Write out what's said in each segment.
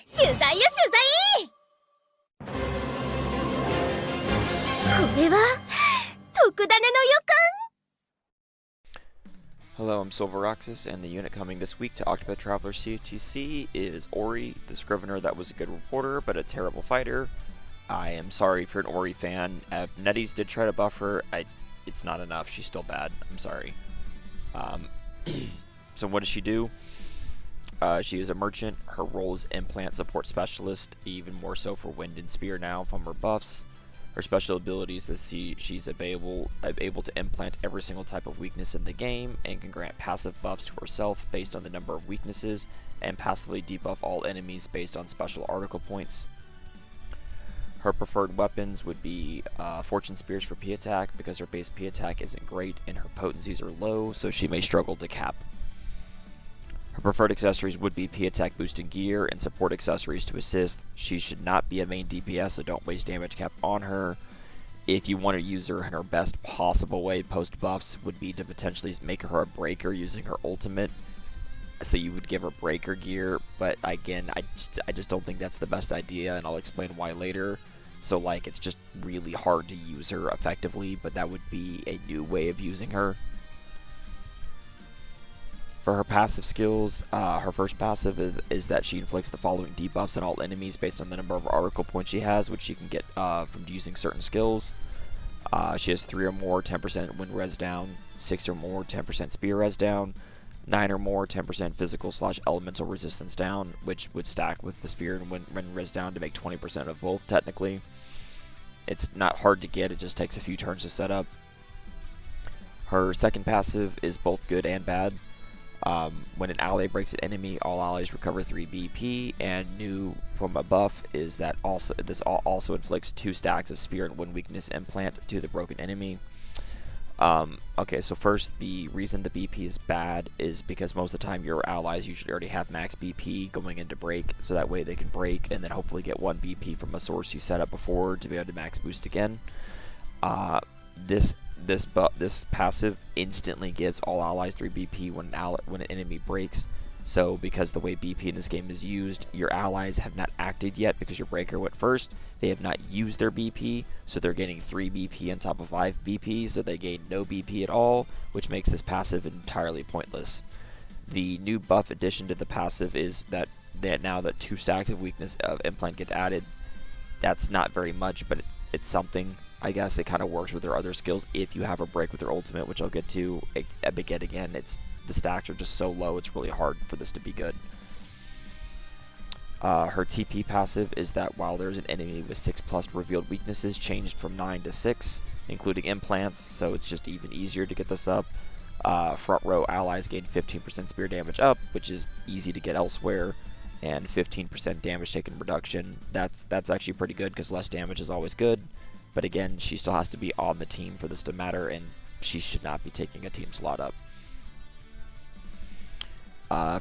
取材よ取材。これは特ダネの予感。 Hello, I'm Silveroxis, and the unit coming this week to Octopath Traveler CotC is Ori, the Scrivener that was a good reporter, but a terrible fighter. I am sorry if you're an Ori fan. Netties did try to buff her. It's not enough. She's still bad. I'm sorry. So what does she do? She is a merchant. Her role is implant support specialist, even more so for wind and spear now from her buffs. Her special abilities is she's able to implant every single type of weakness in the game and can grant passive buffs to herself based on the number of weaknesses and passively debuff all enemies based on special article points. Her preferred weapons would be Fortune Spears for P attack because her base P attack isn't great and her potencies are low, so she may struggle to cap. Her preferred accessories would be P attack boosting gear and support accessories to assist. She should not be a main DPS, so don't waste damage cap on her. If you want to use her in her best possible way post buffs would be to potentially make her a breaker using her ultimate. So you would give her breaker gear, but again, I just don't think that's the best idea, and I'll explain why later. So like, it's just really hard to use her effectively, but that would be a new way of using her. For her passive skills, her first passive is that she inflicts the following debuffs on all enemies based on the number of article points she has, which she can get from using certain skills. She has 3 or more 10% wind res down, 6 or more 10% spear res down, 9 or more 10% physical / elemental resistance down, which would stack with the spear and wind res down to make 20% of both technically. It's not hard to get, it just takes a few turns to set up. Her second passive is both good and bad. When an ally breaks an enemy, all allies recover 3 BP, and new from a buff is that this also inflicts 2 stacks of spear and wind weakness implant to the broken enemy. Okay, so first, the reason the BP is bad is because most of the time your allies usually already have max BP going into break, so that way they can break and then hopefully get 1 BP from a source you set up before to be able to max boost again. This passive instantly gives all allies 3 BP when an enemy breaks. So because the way BP in this game is used, your allies have not acted yet because your breaker went first. They have not used their BP, so they're getting 3 BP on top of 5 BP, so they gain no BP at all, which makes this passive entirely pointless. The new buff addition to the passive is that now that 2 stacks of weakness of implant get added. That's not very much, but it's something. I guess it kind of works with her other skills if you have her break with her ultimate, which I'll get to again. The stacks are just so low, it's really hard for this to be good. Her TP passive is that while there's an enemy with 6+ revealed weaknesses changed from 9 to 6, including implants, so it's just even easier to get this up. Front row allies gain 15% spear damage up, which is easy to get elsewhere, and 15% damage taken reduction. That's actually pretty good because less damage is always good. But again, she still has to be on the team for this to matter, and she should not be taking a team slot up.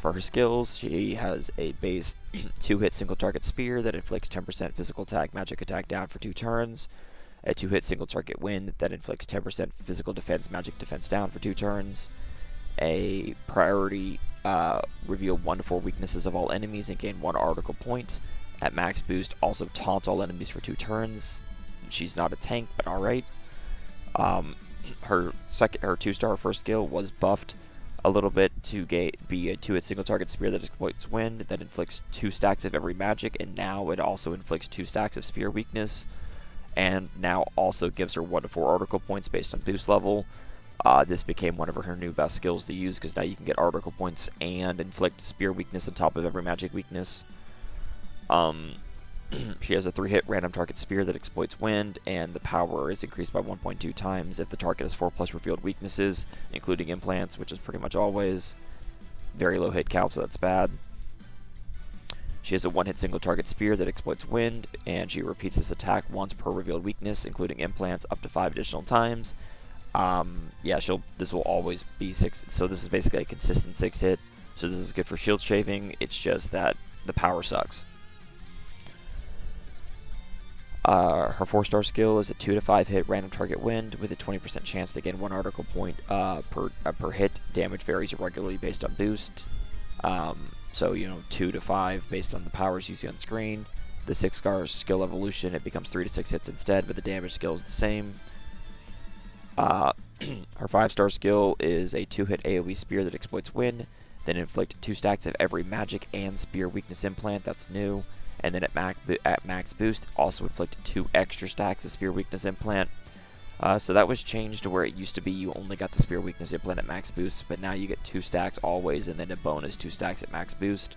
For her skills, she has a base 2-hit single target spear that inflicts 10% physical attack, magic attack down for 2 turns. A 2-hit single target wind that inflicts 10% physical defense, magic defense down for 2 turns. A priority reveal 1 to 4 weaknesses of all enemies and gain 1 article point. At max boost, also taunt all enemies for 2 turns. She's not a tank, but alright. Her 2-star first skill was buffed a little bit to be a 2-hit single target spear that exploits wind, that inflicts 2 stacks of every magic, and now it also inflicts 2 stacks of spear weakness, and now also gives her 1 to 4 article points based on boost level. This became one of her new best skills to use because now you can get article points and inflict spear weakness on top of every magic weakness. She has a 3-hit random target spear that exploits wind, and the power is increased by 1.2 times if the target has 4+ revealed weaknesses, including implants, which is pretty much always. Very low hit count, so that's bad. She has a 1-hit single target spear that exploits wind, and she repeats this attack once per revealed weakness, including implants, up to 5 additional times. This will always be 6, so this is basically a consistent 6-hit, so this is good for shield shaving. It's just that the power sucks. Her 4-star skill is a 2 to 5 hit random target wind with a 20% chance to gain 1 article point per hit. Damage varies irregularly based on boost. So, 2 to 5 based on the powers you see on screen. The 6 star skill evolution, it becomes 3 to 6 hits instead, but the damage skill is the same. Her 5-star skill is a 2-hit AoE spear that exploits wind, then inflict 2 stacks of every magic and spear weakness implant, that's new, and then at max boost, also inflict 2 extra stacks of spear weakness implant. So that was changed to where it used to be you only got the spear weakness implant at max boost, but now you get 2 stacks always, and then a bonus 2 stacks at max boost.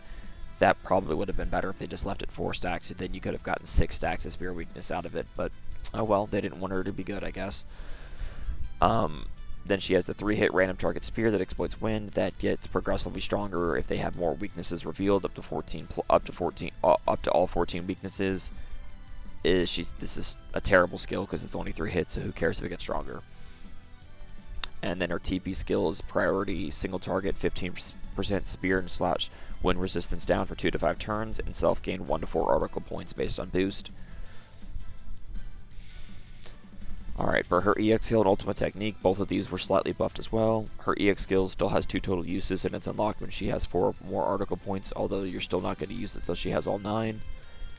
That probably would have been better if they just left it 4 stacks, and then you could have gotten 6 stacks of spear weakness out of it, but oh well, they didn't want her to be good, I guess. Then she has the 3-hit random target spear that exploits wind that gets progressively stronger if they have more weaknesses revealed, up to all 14 weaknesses. This is a terrible skill because it's only 3 hits, so who cares if it gets stronger? And then her TP skill is priority single target 15% spear and slash wind resistance down for 2 to 5 turns, and self gain 1 to 4 article points based on boost. Alright, for her EX skill and ultimate technique, both of these were slightly buffed as well. Her EX skill still has 2 total uses, and it's unlocked when she has 4 more article points, although you're still not going to use it until she has all 9.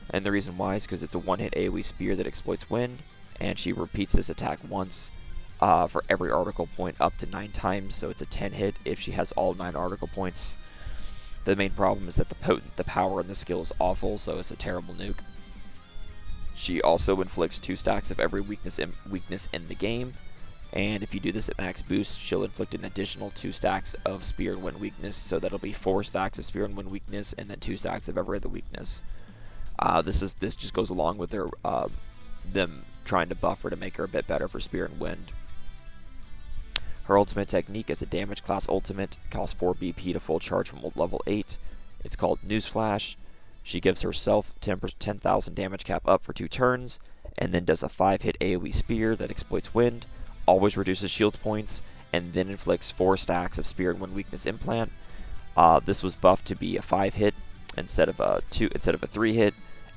And the reason why is because it's a 1-hit AoE spear that exploits wind, and she repeats this attack once for every article point up to 9 times, so it's a 10 hit if she has all 9 article points. The main problem is that the power in the skill is awful, so it's a terrible nuke. She also inflicts 2 stacks of every weakness in the game, and if you do this at max boost, she'll inflict an additional 2 stacks of spear and wind weakness, so that'll be 4 stacks of spear and wind weakness, and then 2 stacks of every other weakness. This just goes along with their them trying to buff her to make her a bit better for spear and wind. Her ultimate technique is a damage class ultimate, costs 4 BP to full charge from level 8. It's called Newsflash. She gives herself 10,000 damage cap up for 2 turns, and then does a 5-hit AoE spear that exploits wind, always reduces shield points, and then inflicts 4 stacks of spear and wind weakness implant. This was buffed to be a 5-hit instead of a 3-hit,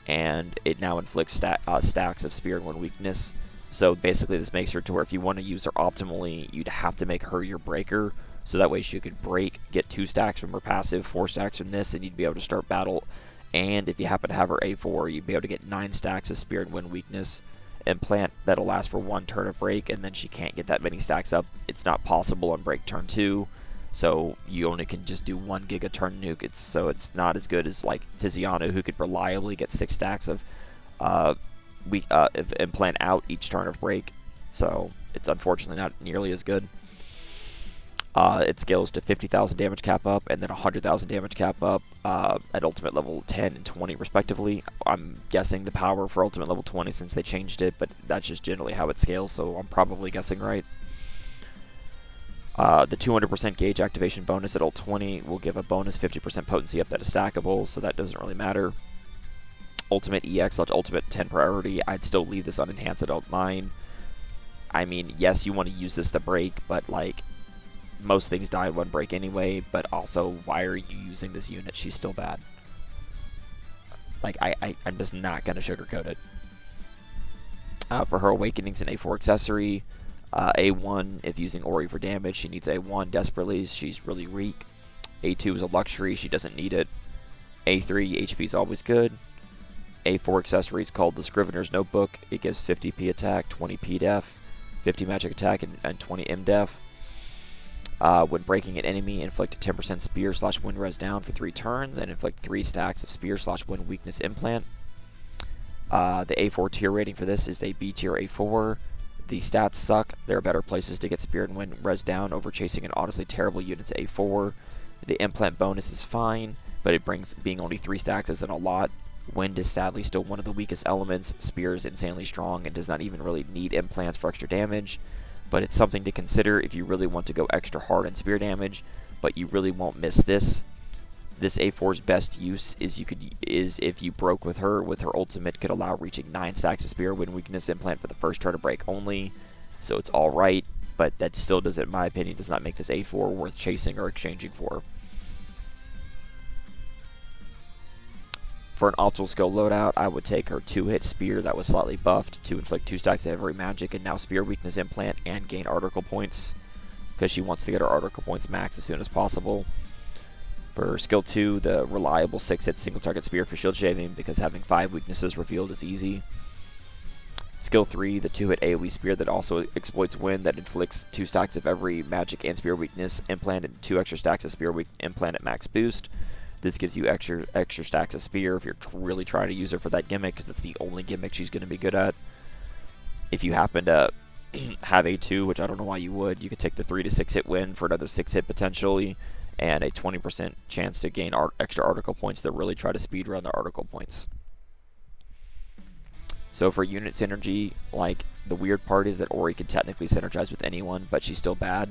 and it now inflicts stacks of spear and wind weakness. So basically, this makes her to where if you want to use her optimally, you'd have to make her your breaker, so that way she could break, get 2 stacks from her passive, 4 stacks from this, and you'd be able to start battle. And if you happen to have her A4, you'd be able to get 9 stacks of spear and wind weakness implant that'll last for 1 turn of break, and then she can't get that many stacks up. It's not possible on break turn 2, so you only can just do 1 giga turn nuke. It's not as good as like Tiziano, who could reliably get 6 stacks of implant out each turn of break. So it's unfortunately not nearly as good. It scales to 50,000 damage cap up and then 100,000 damage cap up at ultimate level 10 and 20 respectively. I'm guessing the power for ultimate level 20 since they changed it, but that's just generally how it scales, so I'm probably guessing right. The 200% gauge activation bonus at ult 20 will give a bonus 50% potency up that is stackable, so that doesn't really matter. Ultimate EX, ultimate 10 priority, I'd still leave this unenhanced at ult 9. I mean, yes, you want to use this to break, but like, most things die in 1 break anyway, but also, why are you using this unit? She's still bad. Like, I'm just not going to sugarcoat it. For her Awakenings and A4 accessory, A1, if using Ori for damage, she needs A1 desperately. She's really weak. A2 is a luxury. She doesn't need it. A3, HP is always good. A4 accessory is called the Scrivener's Notebook. It gives 50p attack, 20p def, 50 magic attack, and 20 M def. When breaking an enemy, inflict a 10% spear / wind res down for 3 turns, and inflict 3 stacks of spear / wind weakness implant. The A4 tier rating for this is a B tier A4. The stats suck. There are better places to get spear and wind res down over chasing an honestly terrible unit's A4. The implant bonus is fine, but it brings being only 3 stacks isn't a lot. Wind is sadly still one of the weakest elements. Spear is insanely strong and does not even really need implants for extra damage. But it's something to consider if you really want to go extra hard on spear damage, but you really won't miss this. This A4's best use is if you broke with her ultimate could allow reaching 9 stacks of spear wind weakness implant for the first turn of break only. So it's alright, but that still doesn't, in my opinion, does not make this A4 worth chasing or exchanging for. For an optimal skill loadout, I would take her 2-hit spear that was slightly buffed to inflict 2 stacks of every magic and now spear weakness implant and gain article points, because she wants to get her article points max as soon as possible. For skill 2, the reliable 6-hit single target spear for shield shaving, because having 5 weaknesses revealed is easy. Skill 3, the 2-hit AoE spear that also exploits wind, that inflicts 2 stacks of every magic and spear weakness implant and 2 extra stacks of spear implant at max boost. This gives you extra stacks of spear if you're really trying to use her for that gimmick, because it's the only gimmick she's going to be good at. If you happen to have a 2, which I don't know why you would, you could take the 3 to 6 hit wind for another 6 hit potentially, and a 20% chance to gain extra article points that really try to speedrun the article points. So for unit synergy, like, the weird part is that Ori can technically synergize with anyone, but she's still bad.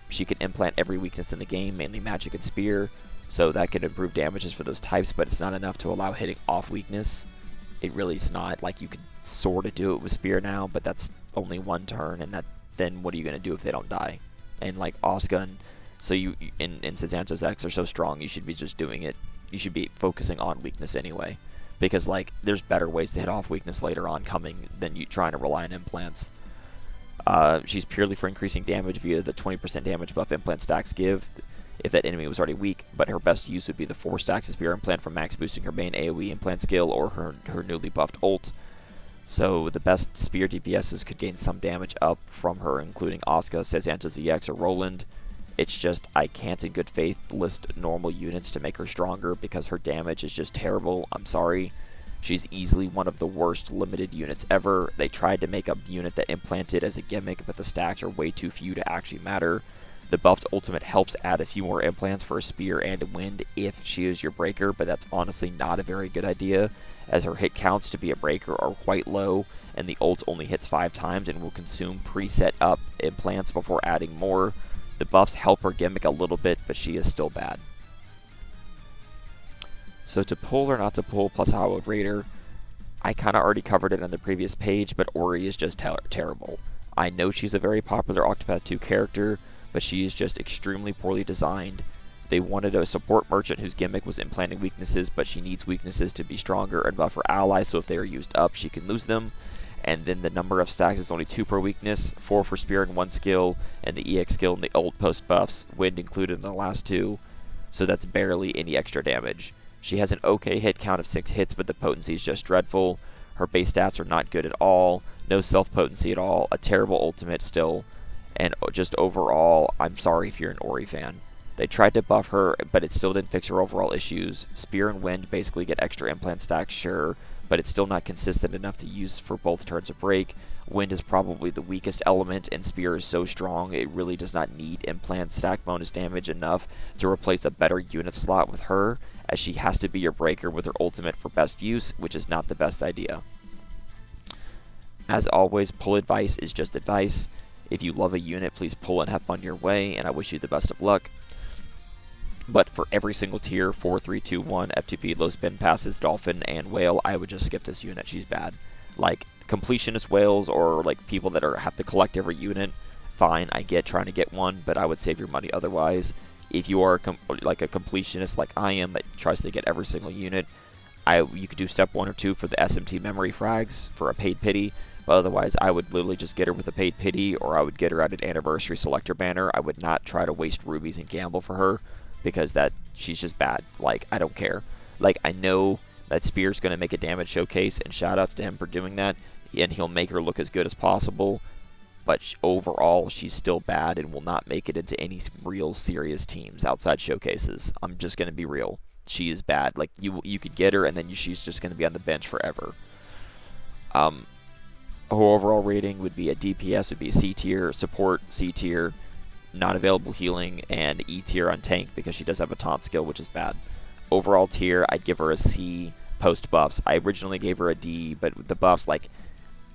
She can implant every weakness in the game, mainly magic and spear, so that can improve damages for those types, but it's not enough to allow hitting off weakness. It really is not. Like, you could sort of do it with spear now, but that's only 1 turn, and then what are you going to do if they don't die? And like Asuka and so you in Santos X are so strong, you should be just doing it. You should be focusing on weakness anyway. Because, like, there's better ways to hit off weakness later on coming than you trying to rely on implants. She's purely for increasing damage via the 20% damage buff implant stacks give if that enemy was already weak, but her best use would be the 4 stacks of spear implant from max boosting her main AoE implant skill or her newly buffed ult. So the best spear DPSs could gain some damage up from her, including Asuka, Santos EX, or Roland. It's just, I can't in good faith list normal units to make her stronger because her damage is just terrible. I'm sorry. She's easily one of the worst limited units ever. They tried to make a unit that implanted as a gimmick, but the stacks are way too few to actually matter. The buffed ultimate helps add a few more implants for a spear and a wind if she is your breaker, but that's honestly not a very good idea, as her hit counts to be a breaker are quite low, and the ult only hits 5 times and will consume preset up implants before adding more. The buffs help her gimmick a little bit, but she is still bad. So to pull or not to pull, plus how I would rate her, I kind of already covered it on the previous page, but Ori is just terrible. I know she's a very popular Octopath 2 character, but she is just extremely poorly designed. They wanted a support merchant whose gimmick was implanting weaknesses, but she needs weaknesses to be stronger and buff her allies, so if they are used up, she can lose them. And then the number of stacks is only 2 per weakness, 4 for spear and 1 skill, and the EX skill and the ult post buffs, wind included in the last 2, so that's barely any extra damage. She has an okay hit count of 6 hits, but the potency is just dreadful. Her base stats are not good at all, no self-potency at all, a terrible ultimate still, and just overall, I'm sorry if you're an Ori fan. They tried to buff her, but it still didn't fix her overall issues. Spear and wind basically get extra implant stacks, sure, but it's still not consistent enough to use for both turns of break. Wind is probably the weakest element, and spear is so strong it really does not need implant stack bonus damage enough to replace a better unit slot with her, as she has to be your breaker with her ultimate for best use, which is not the best idea. As always, pull advice is just advice. If you love a unit, please pull and have fun your way, and I wish you the best of luck. But for every single tier, 4, 3, 2, 1, FTP, low spin passes, Dolphin, and Whale, I would just skip this unit. She's bad. Like, completionist whales or like people that have to collect every unit, fine, I get trying to get one, but I would save your money otherwise. If you are like a completionist like I am that tries to get every single unit, you could do step 1 or 2 for the SMT memory frags for a paid pity, but otherwise I would literally just get her with a paid pity, or I would get her at an anniversary selector banner. I would not try to waste rubies and gamble for her, because she's just bad. Like, I don't care. Like, I know that Spear's going to make a damage showcase, and shoutouts to him for doing that, and he'll make her look as good as possible, but overall, she's still bad and will not make it into any real serious teams outside showcases. I'm just going to be real. She is bad. Like, you could get her, and then she's just going to be on the bench forever. Her overall rating would be a DPS, would be a C tier, support C tier, not available healing, and E tier on tank because she does have a taunt skill, which is bad. Overall tier, I'd give her a C post buffs. I originally gave her a D, but with the buffs, like,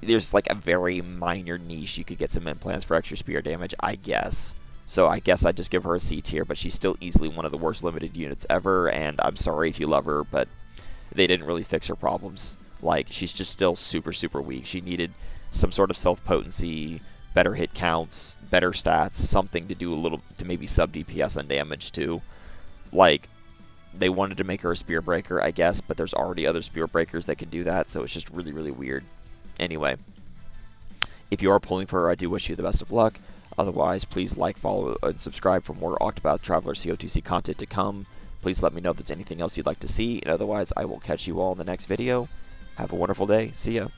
there's like a very minor niche you could get some implants for extra spear damage, I guess. So I guess I'd just give her a C tier, but she's still easily one of the worst limited units ever, and I'm sorry if you love her, but they didn't really fix her problems. Like, she's just still super, super weak. She needed some sort of self-potency, better hit counts, better stats, something to do a little to maybe sub DPS on damage too. Like, they wanted to make her a spear breaker, I guess, but there's already other spear breakers that can do that, so it's just really, really weird. Anyway, if you are pulling for her, I do wish you the best of luck. Otherwise, please like, follow, and subscribe for more Octopath Traveler COTC content to come. Please let me know if there's anything else you'd like to see, and otherwise I will catch you all in the next video. Have a wonderful day. See ya.